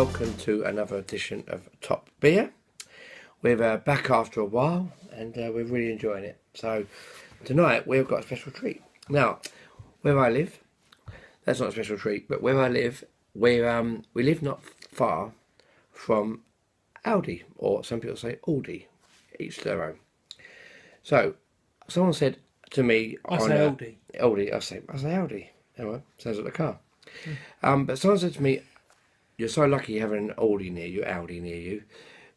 welcome to another edition of Top Beer. We're back after a while and we're really enjoying it. So tonight we've got a special treat. Now, where I live, that's not a special treat, but where I live, we live not far from Aldi, or some people say Aldi, each their own. So someone said to me, I say Aldi. Aldi, I say Aldi. Anyway, sounds like the car. But someone said to me, you're so lucky having an Aldi near you,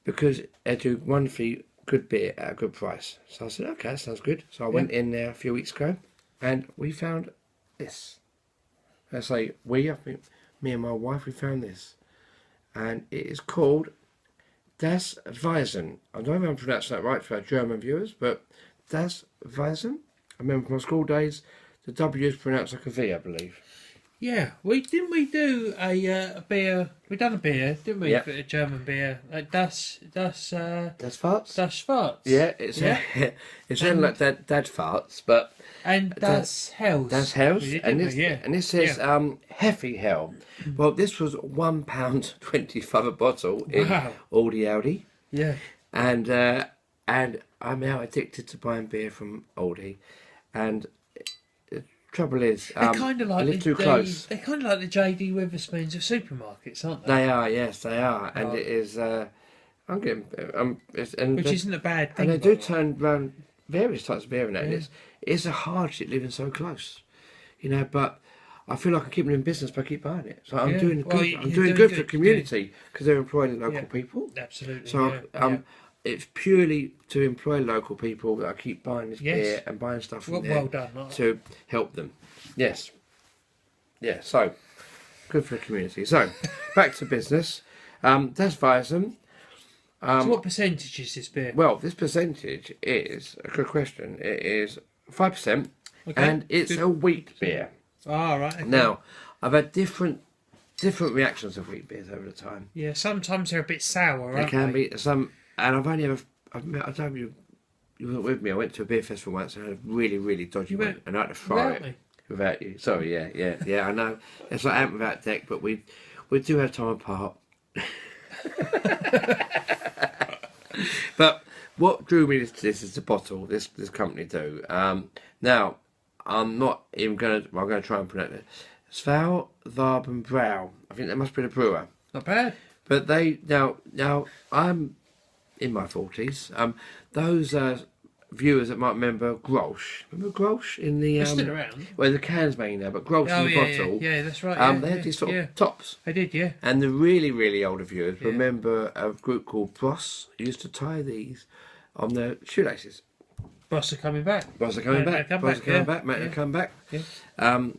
because they do wonderfully good beer at a good price. So I said, okay, that sounds good. So I went in there a few weeks ago, and we found this. I say I think me and my wife, we found this, and it is called Das Weisen. I don't know if I'm pronouncing that right for our German viewers, but Das Weisen. I remember from my school days, the W is pronounced like a V, I believe. Yeah, we do a beer. We done a beer, didn't we? Yep. A German beer, like Das Farts. Das Farts. Yeah, it's sounded like dad farts, but and Das Hells. Das Hells, and this says Yeah. Heffy Hell. Well, this was £1.25 a bottle in Aldi. Yeah, and I'm now addicted to buying beer from Aldi, and the trouble is, they're kind of like I live too close. They're kind of like the JD Witherspoons of supermarkets, aren't they? They are, yes, they are, and it is. I'm getting, which isn't a bad thing. And they do turn around various types of beer in that. It's a hardship living so close, but I feel like I'm keeping in business by keep buying it. So I'm doing good. I'm doing good for the community because they're employing local people. Absolutely. So it's purely to employ local people that I keep buying this beer and buying stuff from there. Well done. To help them. Yes. Yeah. So good for the community. So back to business. Das Weisen. So what percentage is this beer? Well, this percentage is a good question. It is 5%, and it's a wheat beer. Ah, right. Okay. Now, I've had different reactions of wheat beers over the time. Yeah, sometimes they're a bit sour. They can be some, and I've only ever. I don't know if you weren't with me. I went to a beer festival once and had a really, really dodgy one, and I had to fry it without you. Sorry, yeah. I know it's like Ant without Deck, but we do have time apart. But what drew me to this is the bottle. This company do. Now, I'm not even going to. I'm going to try and pronounce it. Sval Varbenbrau. I think that must be the brewer. Not bad. But they now I'm in my 40s. Those viewers that might remember Grolsch. Remember Grolsch in the They're still around. Well, the can's made now, but Grolsch in the bottle. Yeah, that's right. They had these sort of tops. They did, yeah. And the really, really older viewers remember a group called Bros who used to tie these on their shoelaces. Bros are coming back. Bros are coming back. Bros are coming back. Mate are coming back. Yeah.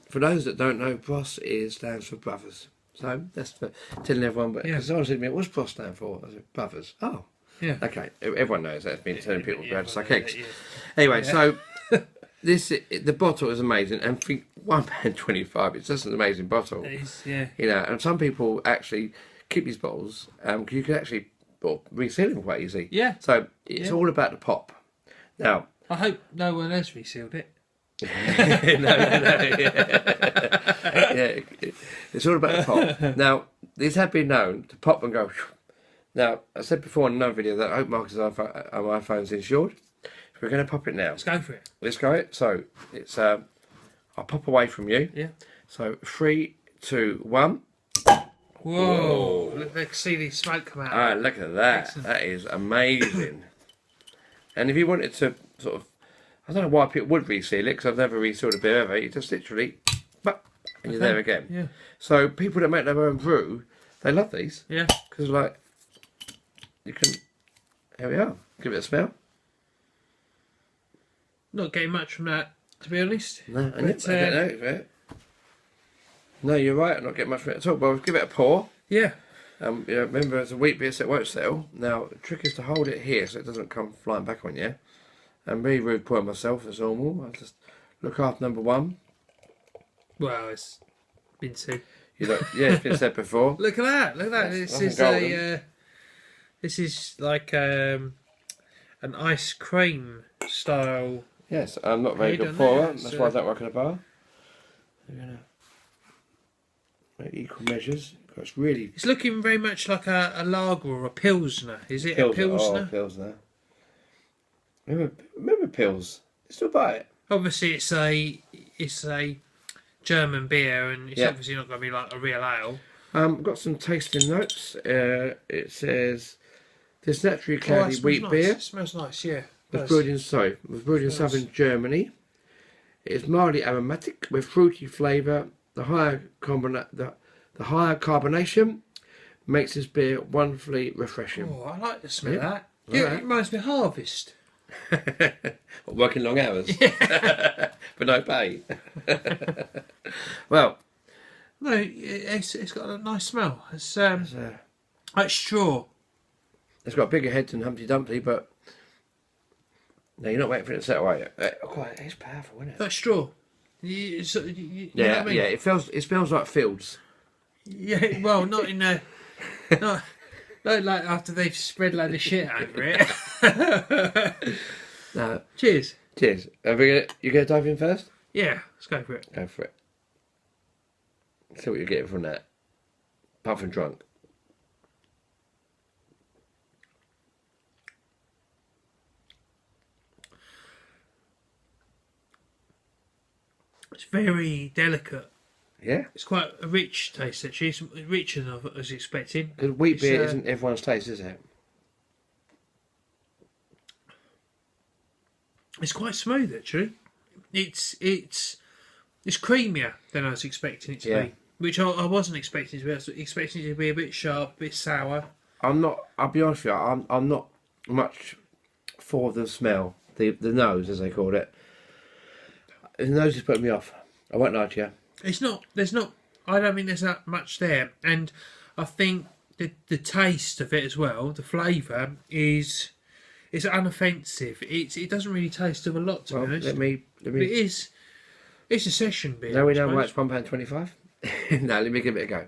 For those that don't know, Bros stands for brothers. So that's for telling everyone. But because someone said to me, "What's Bros stand for?" I said, "Brothers." Oh. Yeah. Okay. Everyone knows that. It's been telling people about to suck eggs. Anyway, so the bottle is amazing, and for £1.25, it's just an amazing bottle. It is, yeah. And some people actually keep these bottles because you can actually reseal them quite easy. Yeah. So it's all about the pop. Now, I hope no one has resealed it. It's all about the pop. Now, these have been known to pop and go. Now, I said before in another video that I hope Marcus' iPhone's insured. So we're going to pop it now. Let's go for it. Let's go it. So, it's I'll pop away from you. Yeah. So, 3, 2, 1. Whoa. Let's see the smoke come out. Alright, look at that. Excellent. That is amazing. And if you wanted to sort of, I don't know why people would reseal it, because I've never resealed a beer ever. You just literally, and you're there again. Yeah. So people that make their own brew, they love these. Yeah. Because you can, here we are. Give it a smell. Not getting much from that, to be honest. No, I don't know. No, you're right. I'm not getting much from it at all. But I'll give it a pour. Yeah. Remember, it's a wheat beer, so it won't settle. Now, the trick is to hold it here so it doesn't come flying back on you. I'm really rude pouring myself as normal. I'll just look after number one. Well, it's been said. It's been said before. Look at that! Look at that! This is like an ice cream style. Yes, I'm not a very good pourer. That's why I don't work in a bar. We're gonna make equal measures. It's really It's looking very much like a lager or a pilsner. Is it a Pilsner. pilsner? Oh, Pilsner. Remember Pils? Still buy it. Obviously, it's a German beer, and it's Yeah. obviously not going to be like a real ale. Got some tasting notes. It says this naturally Oh, cloudy it smells wheat nice. beer It smells nice. Yeah. was Does. brewed in Smells- southern Germany. It is mildly aromatic with fruity flavour. The higher carbonation makes this beer wonderfully refreshing. Oh, I like the smell Yeah. of that. Yeah, Alright. it reminds me of Harvest. Working long hours, but no pay. Well, No, it's got a nice smell. It's it's, like straw. it's got a bigger head than Humpty Dumpty, but no, you're not waiting for it to settle, are you? Quite, it's powerful, isn't it? Like straw. You know what Yeah, I mean? yeah. It smells like fields. Yeah, well, not in a, not like after they've spread a load of shit over it. No, Cheers. cheers. You gonna dive in first? Yeah, let's go for it. Go for it. See what you're getting from that. Puff and drunk. It's very delicate. Yeah, It's quite a rich taste actually. It's richer than I was expecting. because wheat It's, beer isn't everyone's taste, is it? It's quite smooth actually. It's creamier than I was expecting it to Yeah. be, which I wasn't expecting to be. I was expecting it to be a bit sharp, a bit sour. I'm not. I'll be honest with you. I'm not much for the smell, the nose as they call it. The nose is putting me off. I won't lie to you. It's not. There's not. I don't think there's that much there, and I think the taste of it as well, the flavour is. It's unoffensive. It doesn't really taste of a lot to Well, be honest. let me. But it is. It's a session beer. Now we I know why suppose. it's £1.25. No, let me give it a go.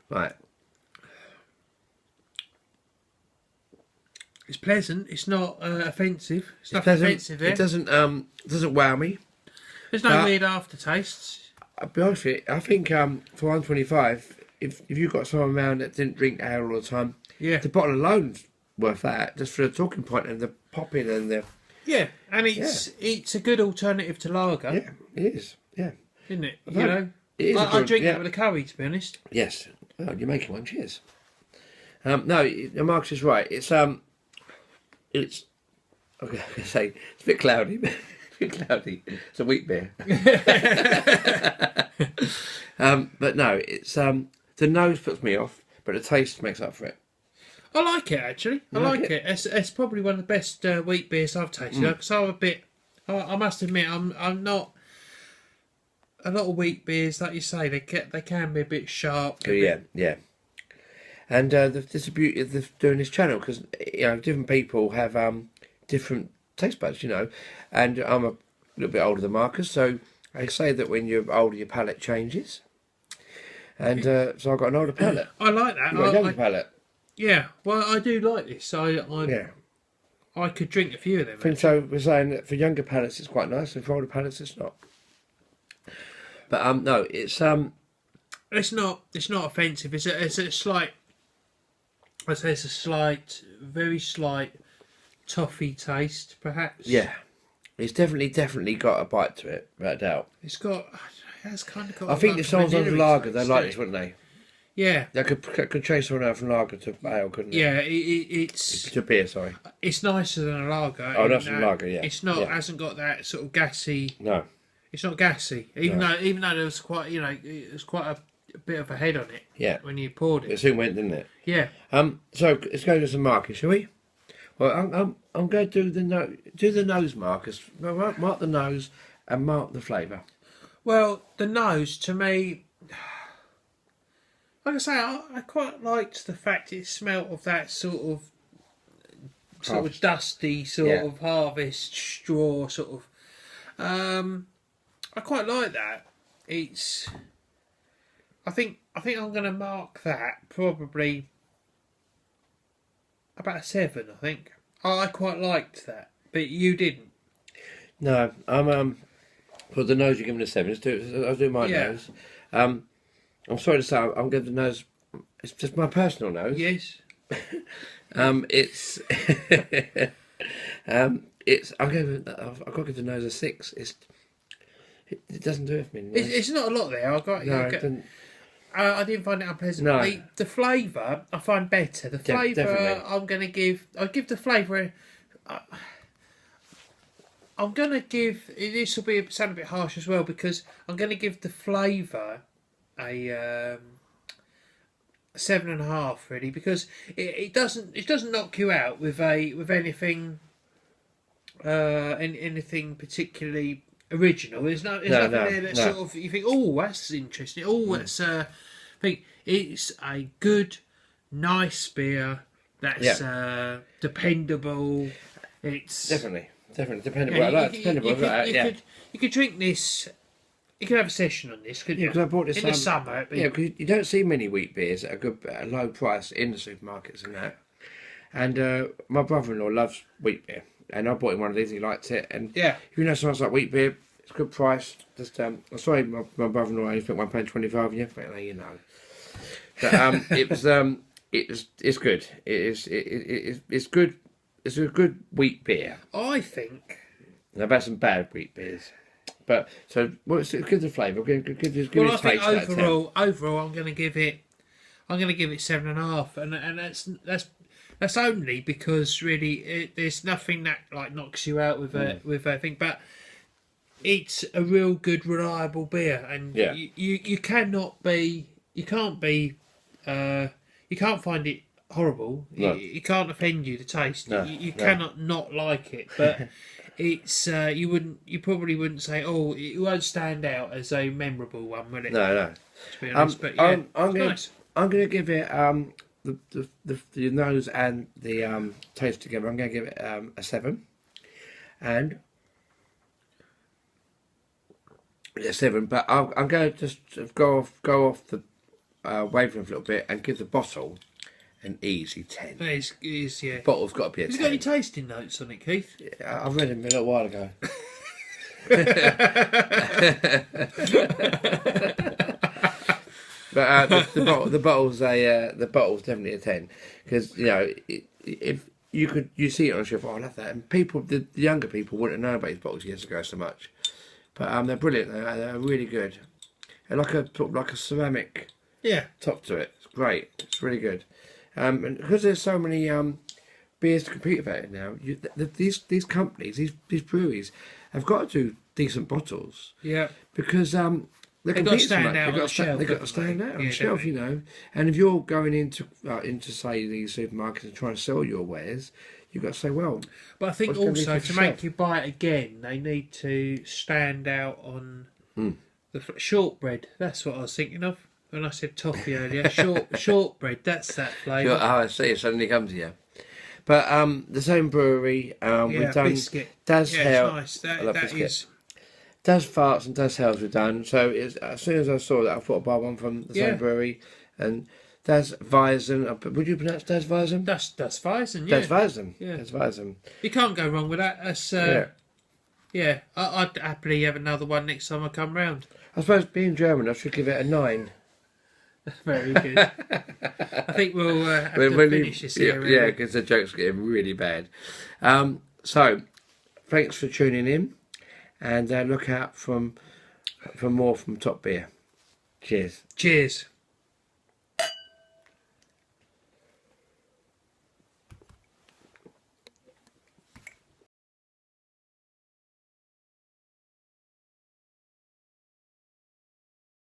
Right. It's pleasant. It's not offensive. It's not Doesn't- offensive there. It doesn't wow me. There's no weird aftertastes. I'll be honest with you. I think for £1.25, if you've got someone around that didn't drink ale all the time, Yeah. the bottle alone's worth that just for the talking point and the popping and the Yeah, and it's a good alternative to lager, yeah, it is. Yeah, isn't it? No, You know, it is. I drink yeah. it with a curry, to be honest. Yes. Oh, you're making one. Cheers. No, Marcus is right. It's okay. I was gonna say it's a bit cloudy. But a bit cloudy. It's a wheat beer. But no, it's the nose puts me off, but the taste makes up for it. I like it actually. I You like like it. It's probably one of the best wheat beers I've tasted. Because I'm a bit. I must admit, I'm not. A lot of wheat beers, like you say, they can be a bit sharp. Oh, yeah, yeah. And there's the beauty of doing this channel because different people have different taste buds, and I'm a little bit older than Marcus, so they say that when you're older, your palate changes. And so I've got an older palate. I like that. You've got a younger palate. Yeah, well, I do like this. Yeah. I could drink a few of them. I think so. We're saying that for younger palates it's quite nice, and for older palates it's not. But no, it's It's not offensive. It's a slight. I'd say it's a slight, very slight toffee taste, perhaps. yeah, it's definitely got a bite to it, without a doubt. It's got. It's kind of got. I think like if someone's on vanilla-y lager, they taste, like don't this, it? wouldn't they? Yeah. They could change someone out from lager to ale, couldn't they? Yeah. It's To beer, sorry. it's nicer than a lager. Oh, in nicer than that lager, yeah. It's not. Yeah. Hasn't got that sort of gassy. No. It's not gassy, even No. though there was quite there's quite a bit of a head on it. Yeah. When you poured It it. soon went, didn't it? Yeah. So let's go to some markers, shall we? Well, I'm going to do the nose markers. Mark the nose and mark the flavour. Well, the nose to me, like I say, I quite liked the fact it smelt of that sort of dusty sort of harvest straw sort of. I quite like that. It's. I think I'm going to mark that probably about a 7. I think I quite liked that, but you didn't. No, I'm for the nose you're giving a 7. I'll do my Yeah. nose. I'm sorry to say I'm giving the nose it's just my personal nose. Yes. It's I've got to give the nose a 6. It doesn't do it for me. It's not a lot there. No, it didn't. I didn't find it unpleasant. No. The flavour I find better. The flavour definitely. I'll give the flavour. I'm gonna give. This will sound a bit harsh as well because I'm gonna give the flavour a 7.5 really because it doesn't knock you out with anything anything particularly original. There's nothing there that sort of you think, oh, that's interesting. Oh, that's think it's a good, nice beer. That's dependable. It's Definitely dependable. You could drink this. You could have a session on this, couldn't you? Because I bought this in the summer. because you don't see many wheat beers at a low price in the supermarkets and that. And my brother-in-law loves wheat beer, and I bought him one of these. He liked it, and if you know something like wheat beer, it's a good price. Just I'm sorry, my brother-in-law only spent £1.25 and you, but you know. But it's good. It's good. It's a good wheat beer. I think. I've had some bad wheat beers. But give the flavour. Give it a taste. I think overall, I'm going to give it 7.5, and that's only because really there's nothing that like knocks you out with a thing, but it's a real good, reliable beer, and you can't find it horrible. No. It can't offend you. The taste, No, you cannot not like it, but. It's you probably wouldn't say, oh, it won't stand out as a memorable one, will it? No. To be honest, but yeah, nice. I'm going to give it the nose and the taste together. I'm going to give it a 7, and a 7. But I'm going to just go off the wavelength a little bit and give the bottle an easy 10. It is, yeah. Bottle's got to be a 10. Have you got any tasting notes on it, Keith? Yeah, I read them a little while ago. But the bottle's definitely a 10 because you know if you see it on the shelf, I love that, and the younger people wouldn't know about these bottles years ago so much, but they're brilliant. They're really good, and like a ceramic top to it. It's great. It's really good. And because there's so many beers to compete about it now, these companies, these breweries, have got to do decent bottles. Yeah. Because they've got to stand out on the shelf. They've got to stand out on the shelf, you know. And if you're going into say these supermarkets and trying to sell your wares, you've got to say, well. But I think also to make you buy it again, they need to stand out on the shortbread. That's what I was thinking of. When I said toffee earlier, shortbread, that's that flavour. I see, it suddenly comes to you. But the same brewery, we've done biscuit. Das Hell. It's nice. That is. Das Farts and Das Hells we've done. So as soon as I saw that, I thought I'd buy one from the same brewery. And Das Weisen, would you pronounce Das Weisen? Das Weisen, yeah. Das Weisen. Yeah. Das Weisen. You can't go wrong with that. That's, I'd happily have another one next time I come round. I suppose being German, I should give it a 9. Very good. I think we'll have to finish this here. Yeah, because the joke's getting really bad. So, thanks for tuning in, and look out for more from Top Beer. Cheers. Cheers.